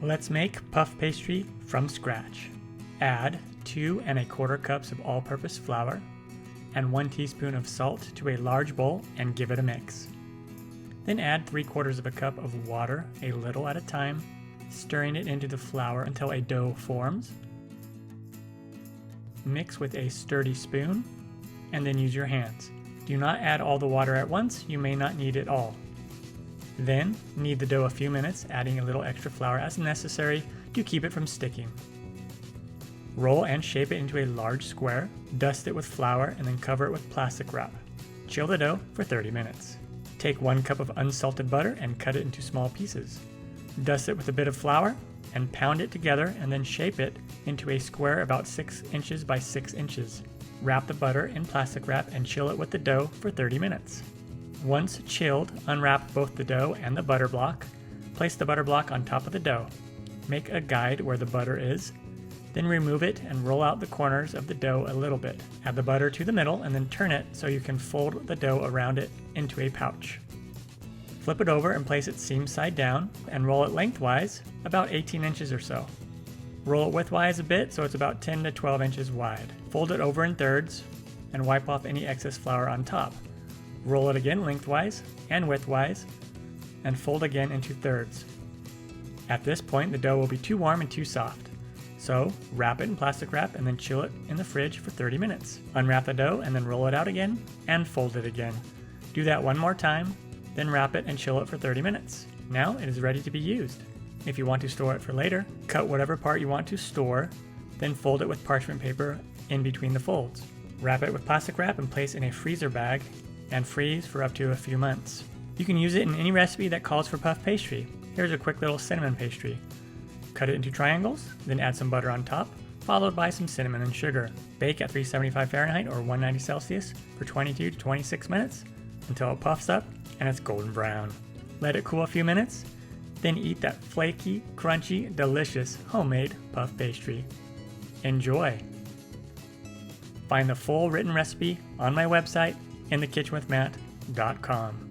Let's make puff pastry from scratch. Add 2 1/4 cups of all-purpose flour and 1 teaspoon of salt to a large bowl and give it a mix. Then add 3/4 of a cup of water a little at a time, stirring it into the flour until a dough forms. Mix with a sturdy spoon and then use your hands. Do not add all the water at once, you may not need it all. Then knead the dough a few minutes, adding a little extra flour as necessary to keep it from sticking. Roll and shape it into a large square, dust it with flour, and then cover it with plastic wrap. Chill the dough for 30 minutes. Take 1 cup of unsalted butter and cut it into small pieces. Dust it with a bit of flour and pound it together, and then shape it into a square about 6 inches by 6 inches. Wrap the butter in plastic wrap and chill it with the dough for 30 minutes. Once chilled, unwrap both the dough and the butter block. Place the butter block on top of the dough. Make a guide where the butter is, then remove it and roll out the corners of the dough a little bit. Add the butter to the middle and then turn it so you can fold the dough around it into a pouch. Flip it over and place it seam side down and roll it lengthwise, about 18 inches or so. Roll it widthwise a bit so it's about 10 to 12 inches wide. Fold it over in thirds and wipe off any excess flour on top. Roll it again lengthwise and widthwise and fold again into thirds. At this point, the dough will be too warm and too soft. So wrap it in plastic wrap and then chill it in the fridge for 30 minutes. Unwrap the dough and then roll it out again and fold it again. Do that one more time, then wrap it and chill it for 30 minutes. Now it is ready to be used. If you want to store it for later, cut whatever part you want to store, then fold it with parchment paper in between the folds. Wrap it with plastic wrap and place in a freezer bag and freeze for up to a few months. You can use it in any recipe that calls for puff pastry. Here's a quick little cinnamon pastry. Cut it into triangles, then add some butter on top, followed by some cinnamon and sugar. Bake at 375 Fahrenheit or 190 Celsius for 22 to 26 minutes until it puffs up and it's golden brown. Let it cool a few minutes, then eat that flaky, crunchy, delicious homemade puff pastry. Enjoy! Find the full written recipe on my website, inthekitchenwithmatt.com.